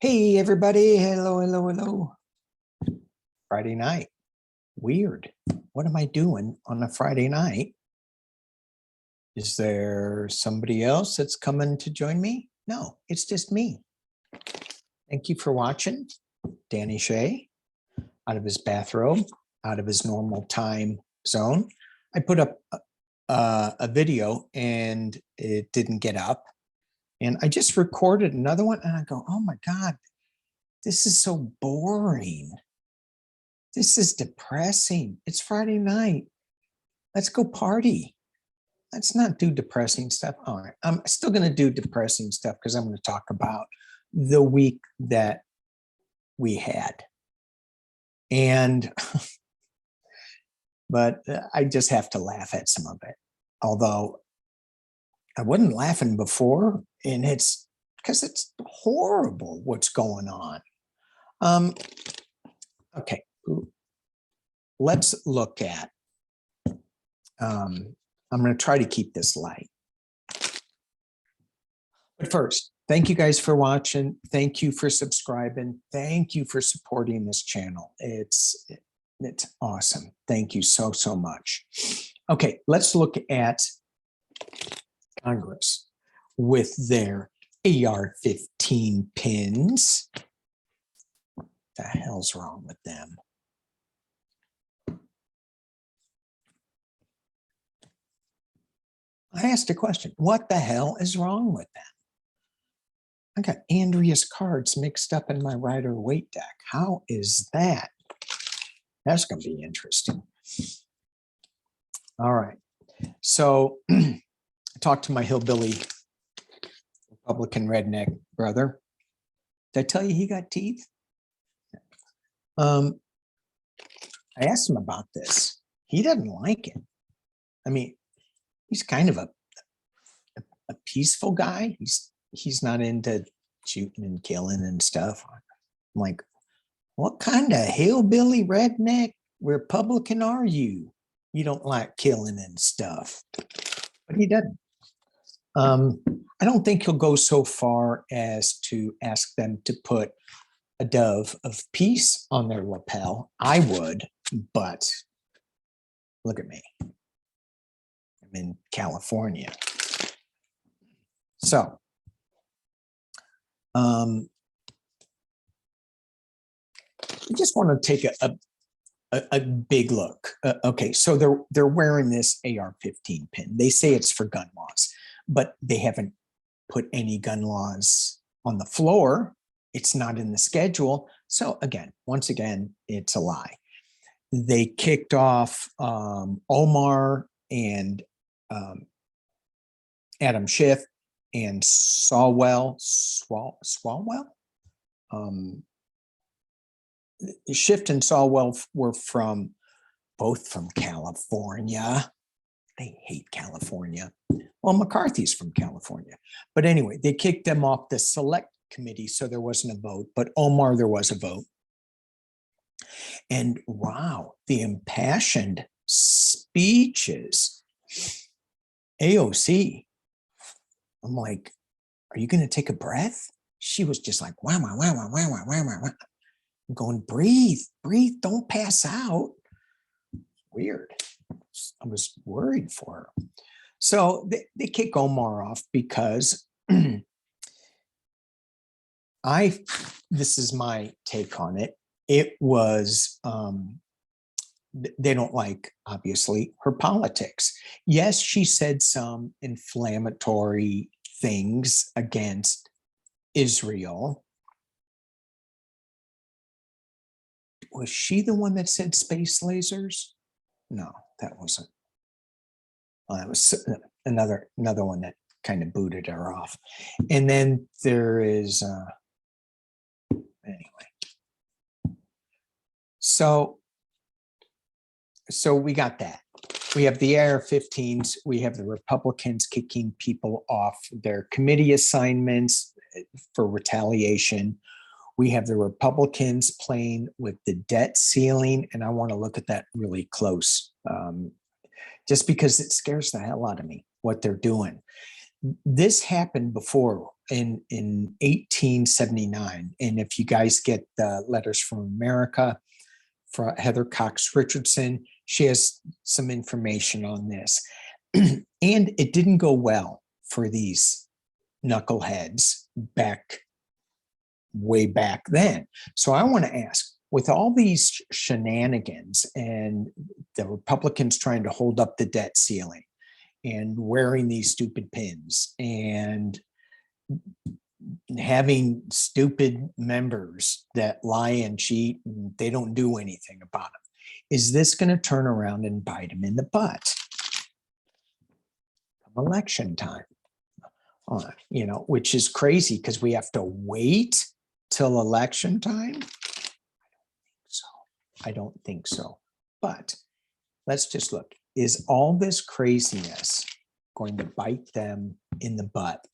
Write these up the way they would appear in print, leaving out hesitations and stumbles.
Hey, everybody. Hello, hello, hello. Friday night. Weird. What am I doing on a Friday night? Is there somebody else that's coming to join me? No, it's just me. Thank you for watching. Danny Shea, out of his bathrobe, out of his normal time zone. I put up a video and it didn't get up. And I just recorded another one and I go, oh my God, this is so boring. This is depressing. It's Friday night. Let's go party. Let's not do depressing stuff. All right. I'm still going to do depressing stuff because I'm going to talk about the week that we had. And, but I just have to laugh at some of it. Although I wasn't laughing before, and it's because it's horrible what's going on. Okay. Let's look at, I'm going to try to keep this light. But first, thank you guys for watching. Thank you for subscribing. Thank you for supporting this channel. It's awesome. Thank you so, so much. Okay, let's look at Congress with their AR-15 pins. What the hell's wrong with them? I asked a question. What the hell is wrong with them? I got Andrea's cards mixed up in my Rider-Waite deck. How is that? That's going to be interesting. All right. So I talked to my hillbilly Republican redneck brother. Did I tell you he got teeth? I asked him about this. He doesn't like it. I mean, he's kind of a peaceful guy. He's not into shooting and killing and stuff. I'm like, what kind of hillbilly redneck Republican are you? You don't like killing and stuff. But he doesn't. I don't think he'll go so far as to ask them to put a dove of peace on their lapel. I would, but look at me. I'm in California. So, I just want to take a big look. Okay, so they're wearing this AR-15 pin. They say it's for gun laws, but they haven't put any gun laws on the floor. It's not in the schedule. So again, once again, it's a lie. They kicked off Omar and Adam Schiff and Swalwell. Schiff and Swalwell were both from California. They hate California. Well, McCarthy's from California. But anyway, they kicked them off the select committee, so there wasn't a vote. But Omar, there was a vote. And wow, the impassioned speeches. AOC, I'm like, are you going to take a breath? She was just like, wow, wow, wow, wow, wow, wow, wow. I'm going, breathe, don't pass out. Weird. I was worried for her. So they kick Omar off because this is my take on it. It was, they don't like, obviously, her politics. Yes, she said some inflammatory things against Israel. Was she the one that said space lasers? No, that wasn't. Well, that was another one that kind of booted her off. And then there is, anyway. So we got that. We have the AR-15s. We have the Republicans kicking people off their committee assignments for retaliation. We have the Republicans playing with the debt ceiling, and I want to look at that really close, just because it scares the hell out of me, what they're doing. This happened before in 1879. And if you guys get the letters from America, from Heather Cox Richardson, she has some information on this. And it didn't go well for these knuckleheads way back then. So I want to ask, with all these shenanigans and the Republicans trying to hold up the debt ceiling and wearing these stupid pins and having stupid members that lie and cheat and they don't do anything about it, is this going to turn around and bite them in the butt come election time? You know, which is crazy because we have to wait till election time. I don't think so. But let's just look. Is all this craziness going to bite them in the butt?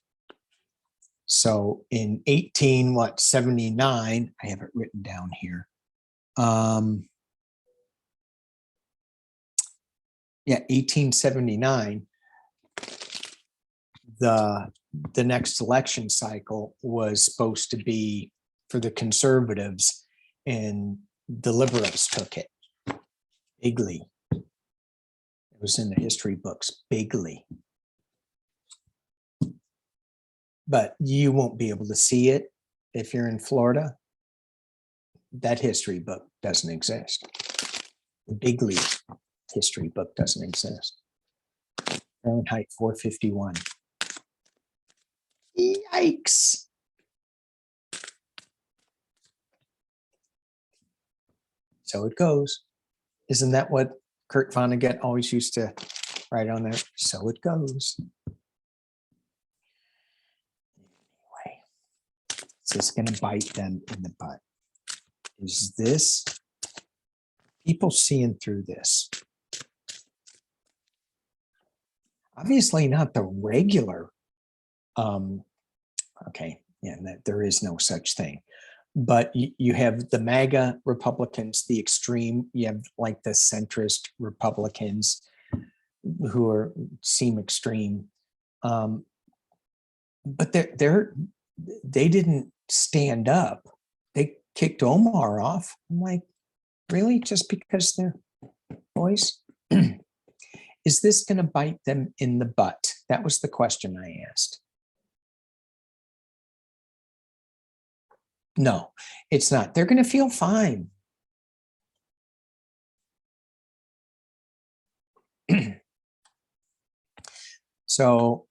So in 79, I have it written down here. Yeah, 1879, the next election cycle was supposed to be for the conservatives, and the liberals took it bigly. It was in the history books, bigly. But you won't be able to see it if you're in Florida. That history book doesn't exist. The bigly history book doesn't exist. Fahrenheit 451. Yikes. So it goes. Isn't that what Kurt Vonnegut always used to write on there? So it goes. Anyway, is this going to bite them in the butt? Is this people seeing through this? Obviously not the regular. Okay, yeah, there is no such thing. But you have the MAGA Republicans, the extreme, you have like the centrist Republicans who seem extreme. But they didn't stand up. They kicked Omar off. I'm like, really? Just because they're boys? Is this going to bite them in the butt? That was the question I asked. No, it's not. They're going to feel fine. So,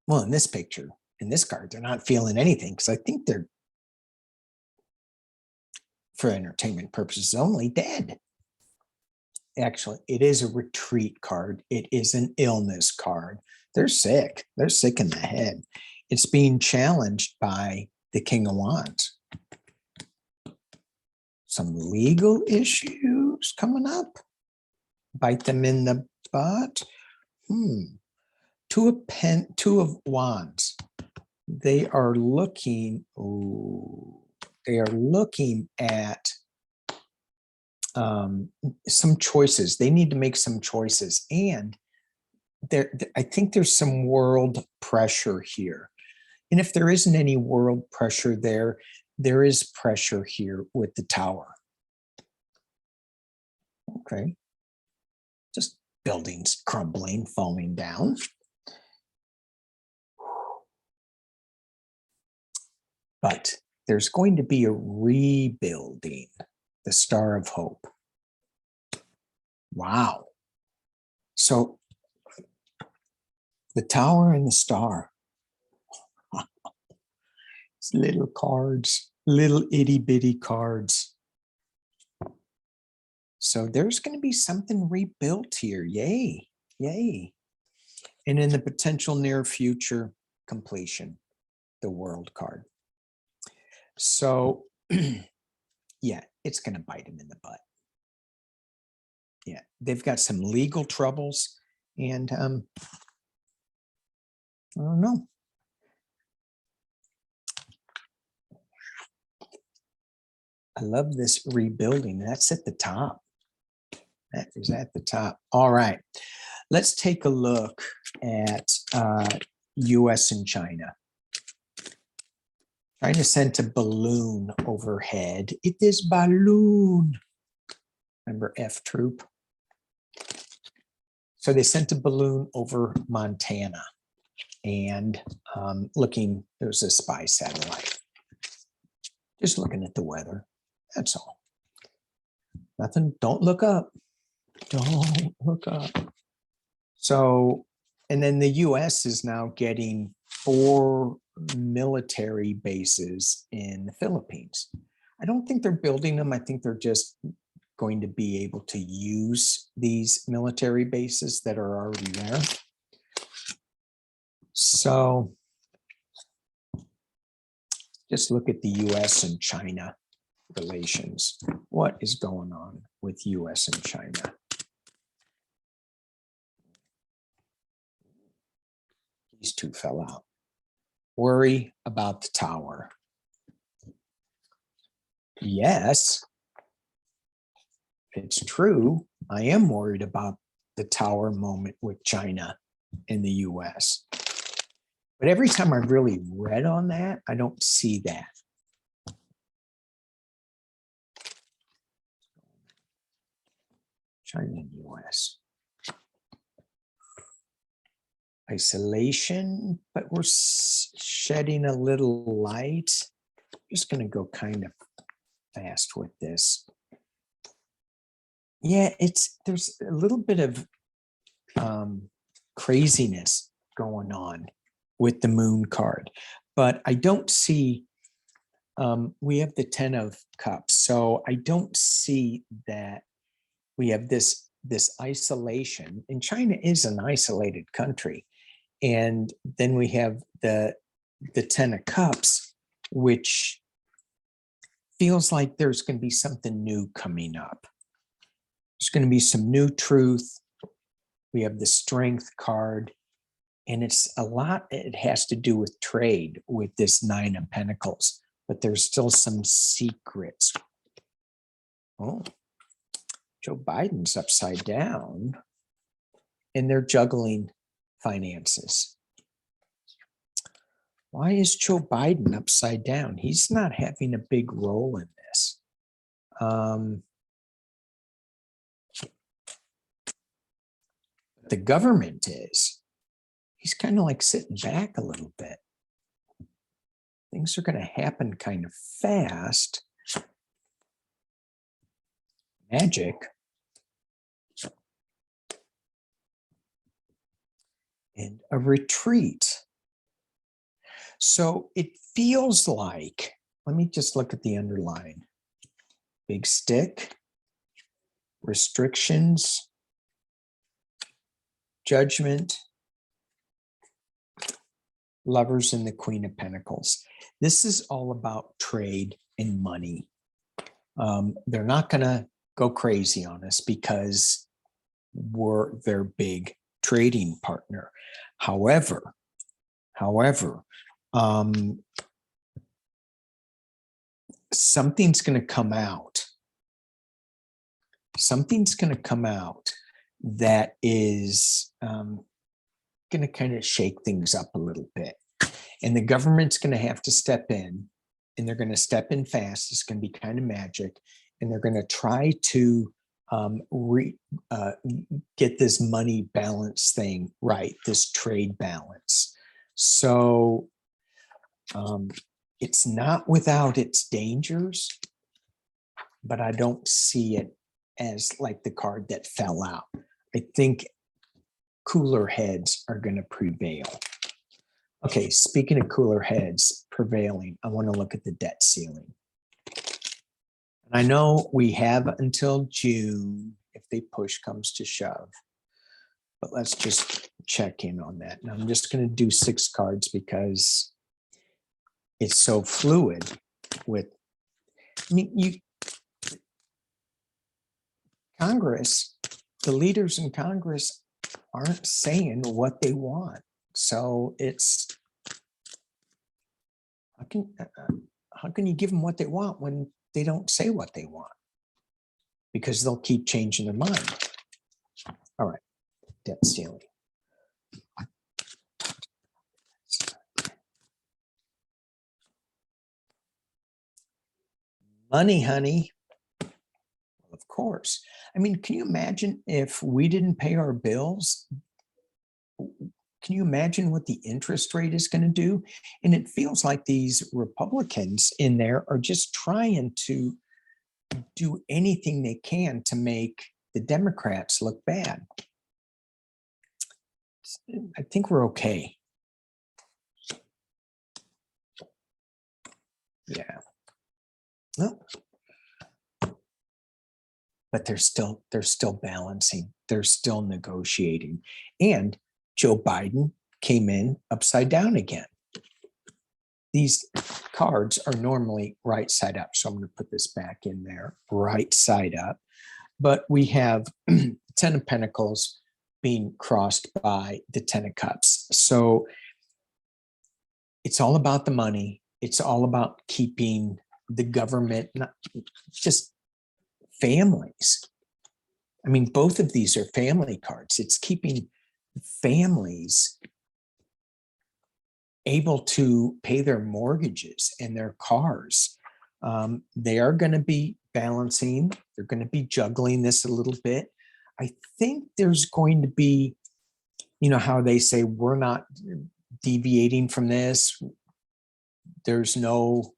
well, in this picture, in this card, they're not feeling anything because I think they're, for entertainment purposes only, dead. Actually, it is a retreat card. It is an illness card. They're sick. They're sick in the head. It's being challenged by the King of Wands. Some legal issues coming up. Bite them in the butt. Two of Wands. They are looking. They are looking at some choices. They need to make some choices, and I think there's some world pressure here. And if there isn't any world pressure there is pressure here with the Tower. Okay. Just buildings crumbling, falling down. But there's going to be a rebuilding, the Star of Hope. Wow. So the Tower and the Star. It's little cards, little itty bitty cards. So there's going to be something rebuilt here. Yay, yay. And in the potential near future, completion, the World card. So yeah, it's going to bite him in the butt. Yeah, they've got some legal troubles, and I don't know. I love this rebuilding. That's at the top. That is at the top. All right, let's take a look at US and China. China sent a balloon overhead. It is balloon. Remember F troop? So they sent a balloon over Montana and looking, it was a spy satellite. Just looking at the weather, that's all. Nothing, don't look up. Don't look up. So, and then the US is now getting 4 military bases in the Philippines. I don't think they're building them. I think they're just going to be able to use these military bases that are already there. So just look at the US and China relations. What is going on with US and China? These two fell out. Worry about the tower. Yes, it's true. I am worried about the tower moment with China and the US. But every time I've really read on that, I don't see that. China and US. Isolation, but we're shedding a little light. I'm just going to go kind of fast with this. Yeah, there's a little bit of craziness going on with the moon card, but I don't see, we have the 10 of cups. So I don't see that we have this isolation, and China is an isolated country. And then we have the 10 of cups, which feels like there's going to be something new coming up. There's going to be some new truth. We have the strength card, and it's a lot. It has to do with trade with this 9 of Pentacles, but there's still some secrets. Oh, Joe Biden's upside down, and they're juggling finances. Why is Joe Biden upside down? He's not having a big role in this. The government is. He's kind of like sitting back a little bit. Things are going to happen kind of fast. Magic. And a retreat. So it feels like, let me just look at the underline. Big stick, restrictions, judgment, Lovers, and the Queen of Pentacles. This is all about trade and money. They're not going to go crazy on us because we're their big trading partner. However, something's going to come out. Something's going to come out that is going to kind of shake things up a little bit. And the government's going to have to step in, and they're going to step in fast. It's going to be kind of magic. And they're going to try to get this money balance thing right, this trade balance. So it's not without its dangers, but I don't see it as like the card that fell out. I think cooler heads are going to prevail. Okay, speaking of cooler heads prevailing, I want to look at the debt ceiling. And I know we have until June if the push comes to shove, but let's just check in on that. And I'm just going to do 6 cards because it's so fluid with, I mean, Congress, the leaders in Congress aren't saying what they want. So it's, how can you give them what they want when they don't say what they want? Because they'll keep changing their mind. All right, debt ceiling. Money, honey. Of course. I mean, can you imagine if we didn't pay our bills? Can you imagine what the interest rate is going to do? And it feels like these Republicans in there are just trying to do anything they can to make the Democrats look bad. I think we're okay. Yeah. No. But they're still balancing. They're still negotiating. And Joe Biden came in upside down again. These cards are normally right side up. So I'm going to put this back in there, right side up. But we have 10 of Pentacles being crossed by the 10 of Cups. So it's all about the money. It's all about keeping the government, not just families. I mean, both of these are family cards. It's keeping families able to pay their mortgages and their cars. They are going to be balancing. They're going to be juggling this a little bit. I think there's going to be, you know, how they say we're not deviating from this. There's no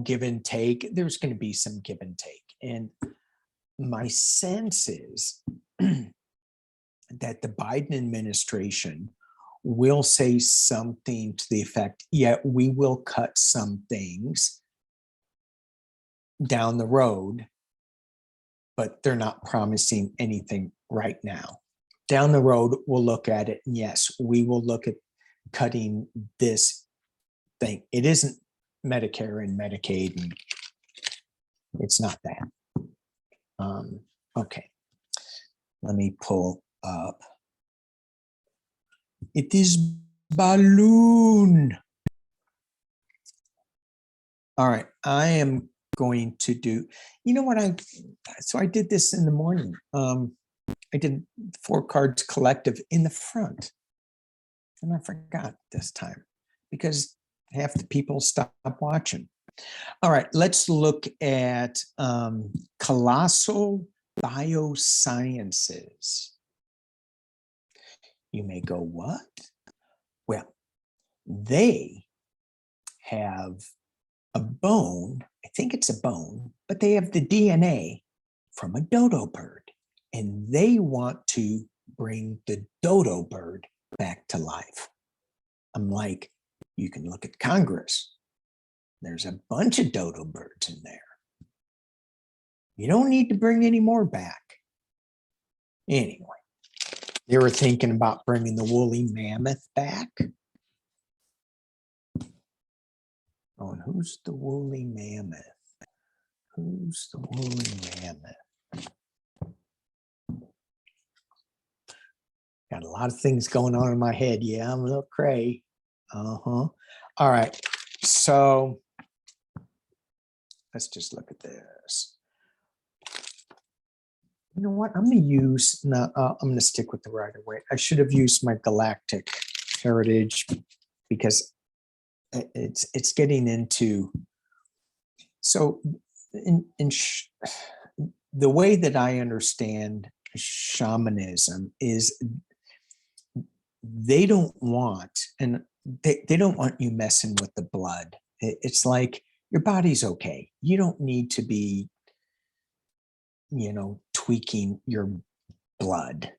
give and take. There's going to be some give and take. And my sense is that the Biden administration will say something to the effect, yeah, we will cut some things down the road, but they're not promising anything right now. Down the road, we'll look at it. And yes, we will look at cutting this thing. It isn't Medicare and Medicaid, and it's not that. Okay, let me pull up. It is balloon. All right, I am going to do, you know what so I did this in the morning. I did 4 cards collective in the front, and I forgot this time because half the people stop watching. All right, let's look at colossal biosciences. You may go, what? Well, they have a bone, I think it's a bone, but they have the DNA from a dodo bird, and they want to bring the dodo bird back to life. I'm like, you can look at Congress. There's a bunch of dodo birds in there. You don't need to bring any more back. Anyway, they were thinking about bringing the woolly mammoth back. Oh, and who's the woolly mammoth? Who's the woolly mammoth? Got a lot of things going on in my head. Yeah, I'm a little cray. All right. So let's just look at this. You know what? I'm going to use, no, I'm going to stick with the Rider-Waite. I should have used my galactic heritage because it's getting into, so the way that I understand shamanism is they don't want, and they don't want you messing with the blood. It's like your body's okay. You don't need to be, you know, tweaking your blood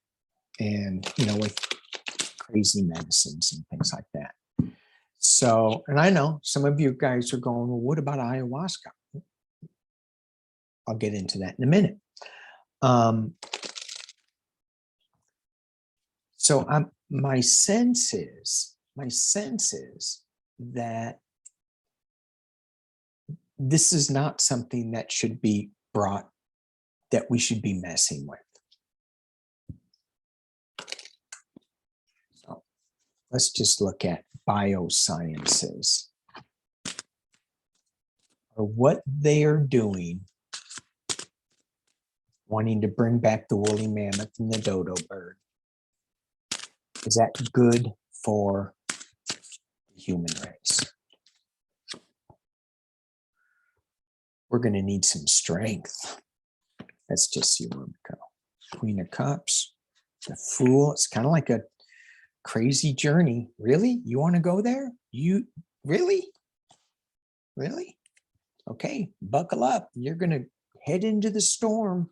and, you know, with crazy medicines and things like that. So, and I know some of you guys are going, well, what about ayahuasca? I'll get into that in a minute. So my sense is that this is not something that should be brought, that we should be messing with. So let's just look at biosciences, or what they are doing, wanting to bring back the woolly mammoth and the dodo bird. Is that good for the human race? we're going to need some strength. Let's just see where we go. Queen of Cups, the Fool. It's kind of like a crazy journey. Really? You want to go there? You really? Really? Okay, buckle up. You're going to head into the storm.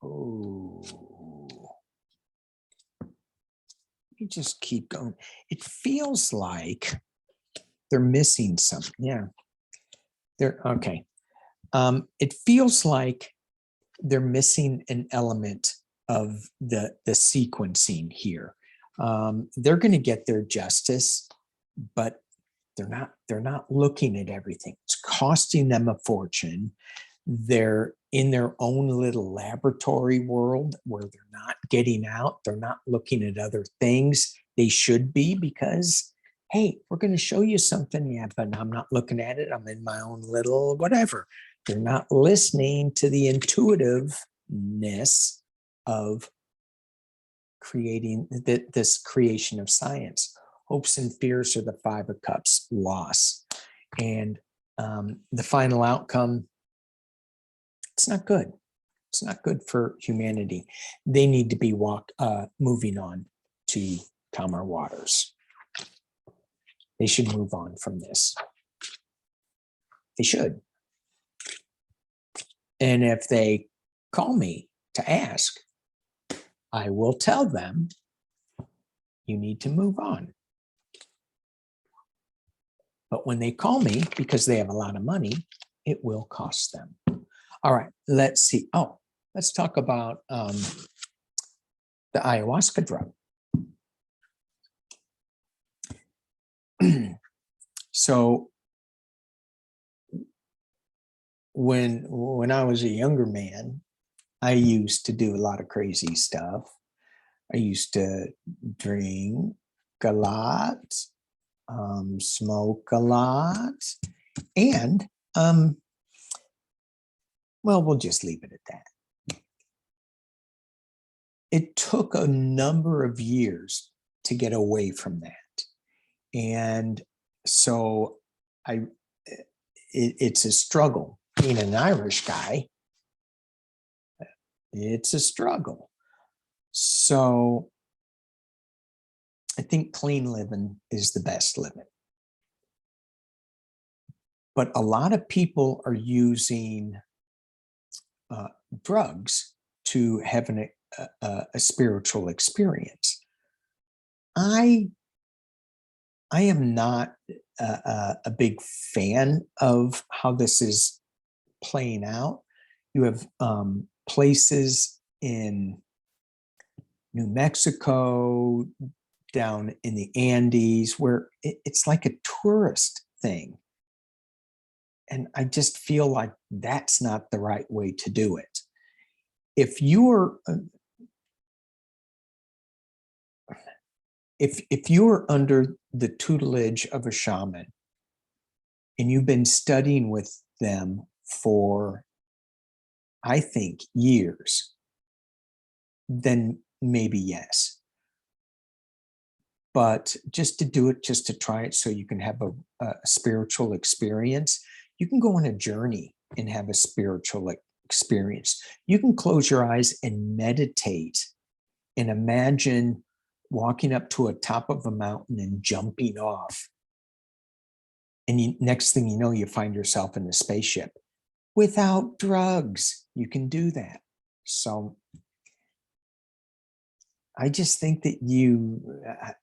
Oh, you just keep going. It feels like they're missing something. Yeah, they're okay. It feels like they're missing an element of the sequencing here. They're going to get their justice, but they're not looking at everything. It's costing them a fortune. They're in their own little laboratory world where they're not getting out. They're not looking at other things. They should be, because, hey, we're going to show you something. Yeah, but I'm not looking at it. I'm in my own little whatever. They're not listening to the intuitiveness of creating this creation of science. Hopes and fears are the Five of Cups, loss. And the final outcome, it's not good. It's not good for humanity. They need to be moving on to calmer waters. They should move on from this. They should. And if they call me to ask, I will tell them, you need to move on. But when they call me, because they have a lot of money, it will cost them. All right, let's see. Oh, let's talk about the ayahuasca drug. So when I was a younger man, I used to do a lot of crazy stuff. I used to drink a lot, smoke a lot, and well, we'll just leave it at that. It took a number of years to get away from that. And so it's a struggle. Being an Irish guy, it's a struggle. So I think clean living is the best living. But a lot of people are using drugs to have a spiritual experience. I am not a big fan of how this is playing out. You have places in New Mexico, down in the Andes, where it's like a tourist thing. And I just feel like that's not the right way to do it. If you're under the tutelage of a shaman and you've been studying with them for, I think, years, then maybe yes. But just to do it, just to try it so you can have a spiritual experience, you can go on a journey and have a spiritual experience. You can close your eyes and meditate and imagine walking up to a top of a mountain and jumping off. And next thing you know, you find yourself in a spaceship. Without drugs, you can do that. So I just think that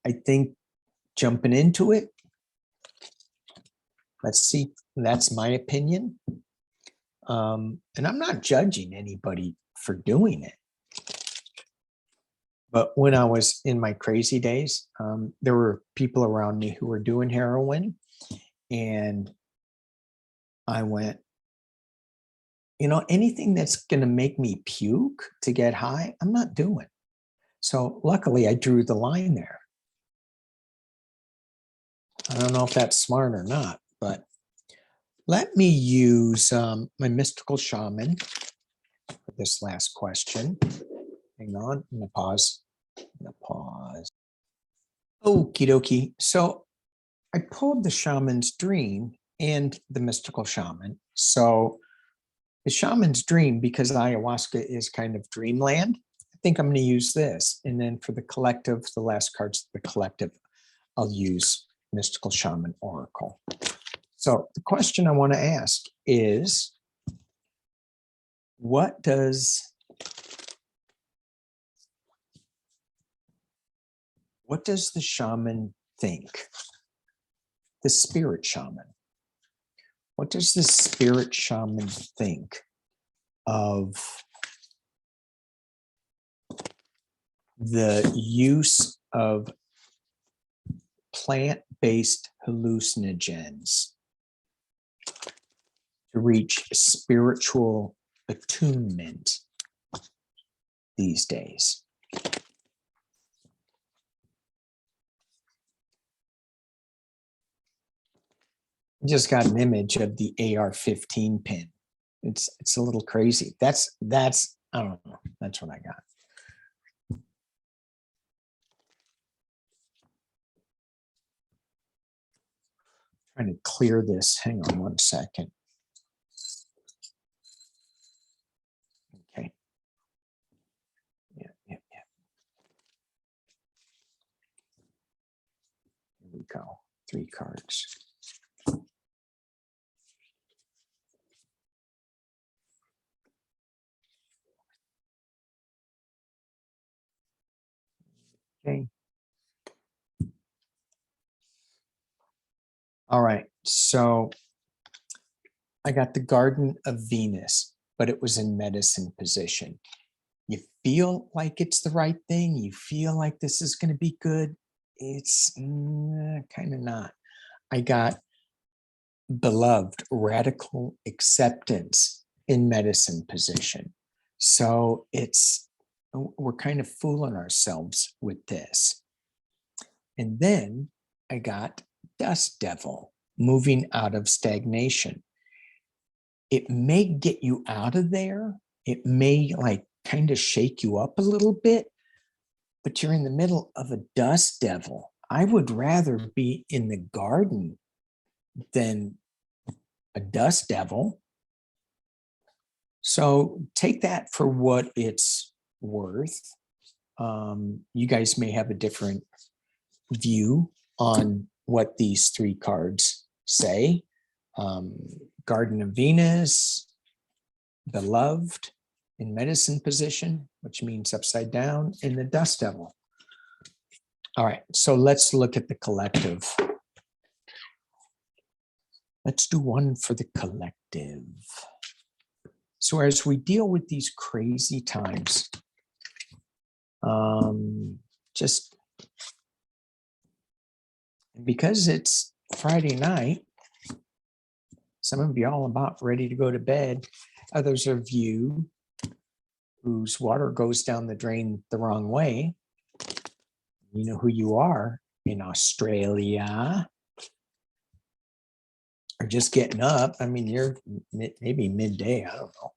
I think jumping into it, let's see, that's my opinion. And I'm not judging anybody for doing it. But when I was in my crazy days, there were people around me who were doing heroin. And I went, anything that's going to make me puke to get high, I'm not doing. So luckily, I drew the line there. I don't know if that's smart or not, but let me use my mystical shaman for this last question. Hang on, I'm going to pause. Okie dokie. So I pulled the shaman's dream, and the mystical shaman. So the shaman's dream, because ayahuasca is kind of dreamland, I think I'm going to use this. And then for the collective, the last cards, the collective, I'll use mystical shaman oracle. So the question I want to ask is, what does the shaman think? The spirit shaman. What does the spirit shaman think of the use of plant-based hallucinogens to reach spiritual attunement these days? I just got an image of the AR-15 pin. It's a little crazy. That's I don't know. That's what I got. Trying to clear this. Hang on one second. Okay. Yeah. Here we go. 3 cards. Okay. All right. So I got the Garden of Venus, but it was in medicine position. You feel like it's the right thing. You feel like this is going to be good. It's kind of not. I got beloved, radical acceptance in medicine position. So we're kind of fooling ourselves with this. And then I got dust devil, moving out of stagnation. It may get you out of there. It may like kind of shake you up a little bit, but you're in the middle of a dust devil. I would rather be in the garden than a dust devil. So take that for what it's worth. You guys may have a different view on what these 3 cards say. Garden of Venus, beloved in medicine position, which means upside down, and the dust devil. All right, so let's look at the collective. Let's do one for the collective. So as we deal with these crazy times, just because it's Friday night, some of y'all about ready to go to bed. Others of you whose water goes down the drain the wrong way, you know who you are in Australia, or just getting up. I mean, you're maybe midday, I don't know.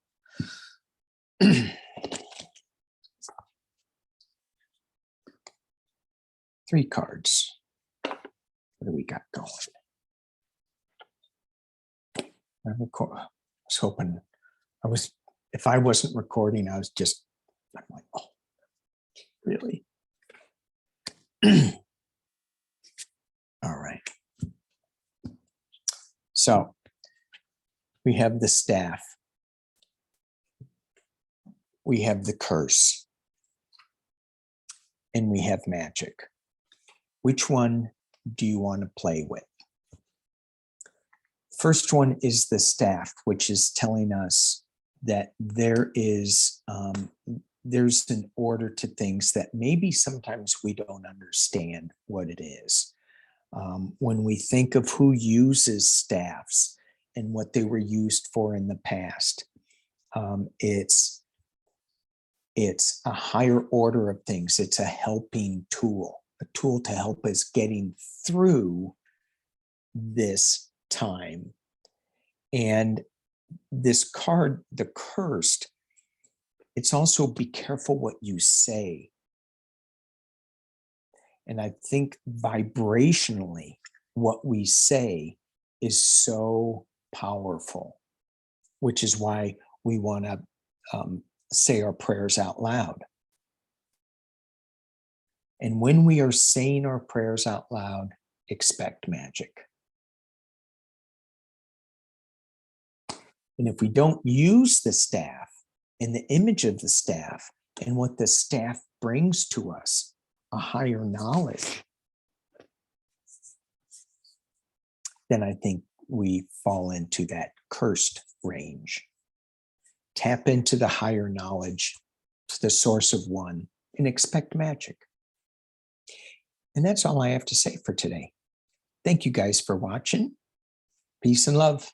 3 cards. What do we got going? I was hoping if I wasn't recording, I'm like, oh, really? All right. So we have the staff. We have the curse. And we have magic. Which one do you want to play with? First one is the staff, which is telling us that there's an order to things that maybe sometimes we don't understand what it is. When we think of who uses staffs and what they were used for in the past, it's a higher order of things. It's a helping tool, a tool to help us getting through this time. And this card, the cursed, it's also be careful what you say. And I think vibrationally, what we say is so powerful, which is why we want to say our prayers out loud. And when we are saying our prayers out loud, expect magic. And if we don't use the staff and the image of the staff and what the staff brings to us, a higher knowledge, then I think we fall into that cursed range. Tap into the higher knowledge, to the source of one, and expect magic. And that's all I have to say for today. Thank you guys for watching. Peace and love.